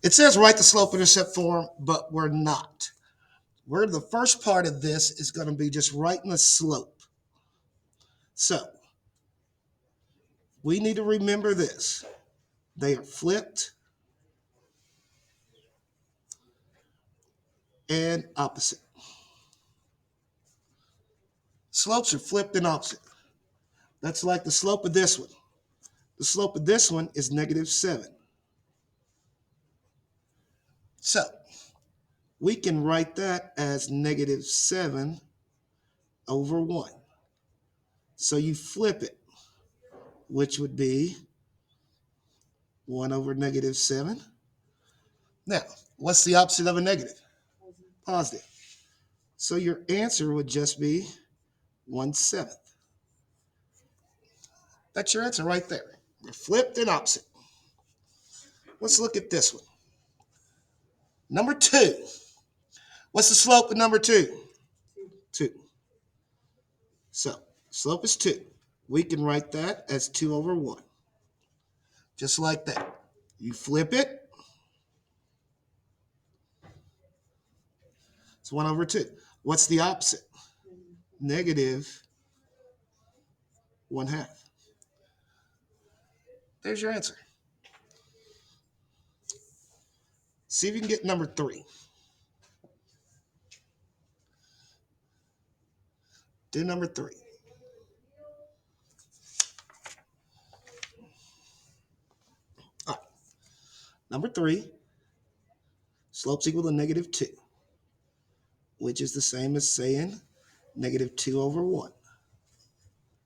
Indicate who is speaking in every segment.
Speaker 1: It says write the slope-intercept form, but we're not. The first part of this is going to be just writing the slope. So we need to remember this. They are flipped and opposite. Slopes are flipped and opposite. That's like the slope of this one. The slope of this one is -7. So we can write that as -7 over 1. So you flip it, which would be 1 over -7. Now, what's the opposite of a negative? Positive. So your answer would just be 1/7. That's your answer right there. They're flipped and opposite. Let's look at this one. Number 2. What's the slope of number 2? 2. So slope is 2. We can write that as 2 over 1. Just like that. You flip it. It's 1 over 2. What's the opposite? -1/2. There's your answer. See if you can get number 3. Do number 3. All right. Number 3, slope's equal to -2, which is the same as saying -2 over 1.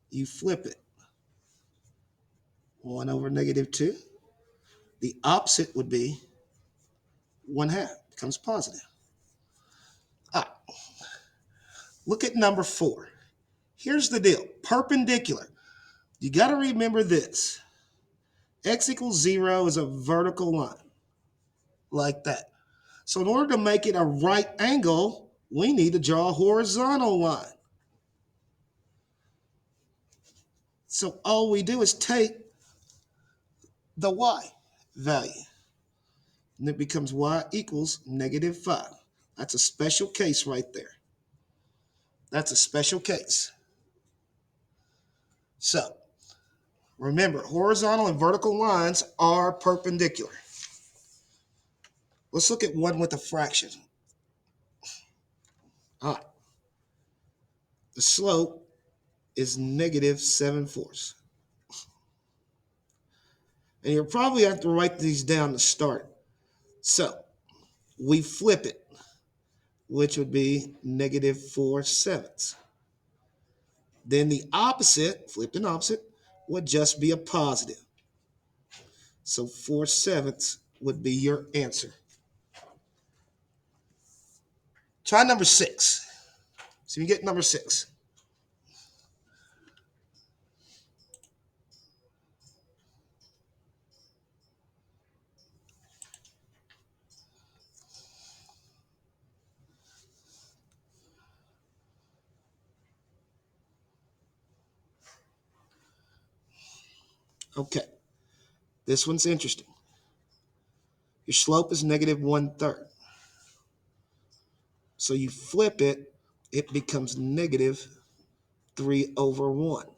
Speaker 1: You flip it. 1 over -2. The opposite would be 1/2. Becomes positive. All right. Look at number 4. Here's the deal. Perpendicular. You got to remember this. X equals 0 is a vertical line. Like that. So in order to make it a right angle, we need to draw a horizontal line. So all we do is take the y value. And it becomes y equals -5. That's a special case right there. That's a special case. So remember, horizontal and vertical lines are perpendicular. Let's look at one with a fraction. All right. The slope is -7/4. And you'll probably have to write these down to start. So we flip it, which would be -4/7. Then the opposite, flipped and opposite, would just be a positive. So 4/7 would be your answer. Try number 6. So you get number 6. Okay, this one's interesting. Your slope is -1/3. So you flip it, it becomes -3 over 1.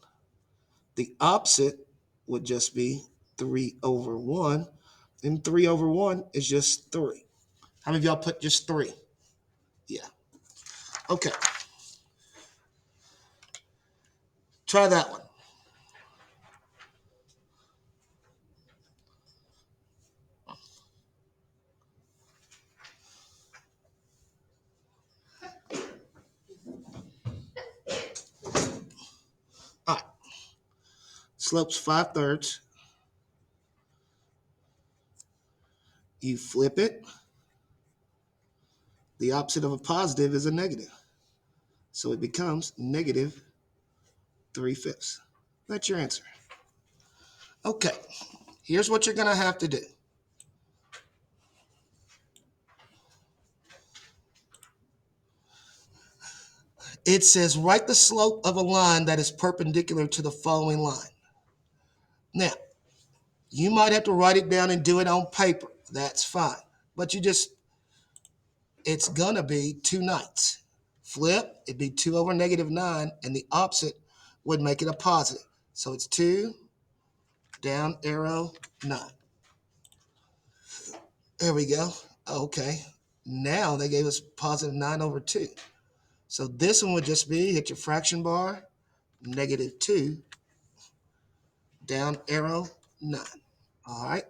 Speaker 1: The opposite would just be 3 over 1. And 3 over 1 is just 3. How many of y'all put just 3? Yeah. Okay. Try that one. All right. Slope's 5/3. You flip it. The opposite of a positive is a negative. So it becomes -3/5. That's your answer. Okay. Here's what you're going to have to do. It says write the slope of a line that is perpendicular to the following line. Now, you might have to write it down and do it on paper. That's fine. but it's gonna be 2/9. Flip, it'd be 2 over -9, and the opposite would make it a positive. So it's 2, down arrow 9. There we go. Okay. Now they gave us positive 9 over 2. So this one would just be, hit your fraction bar, -2, down arrow 9. All right.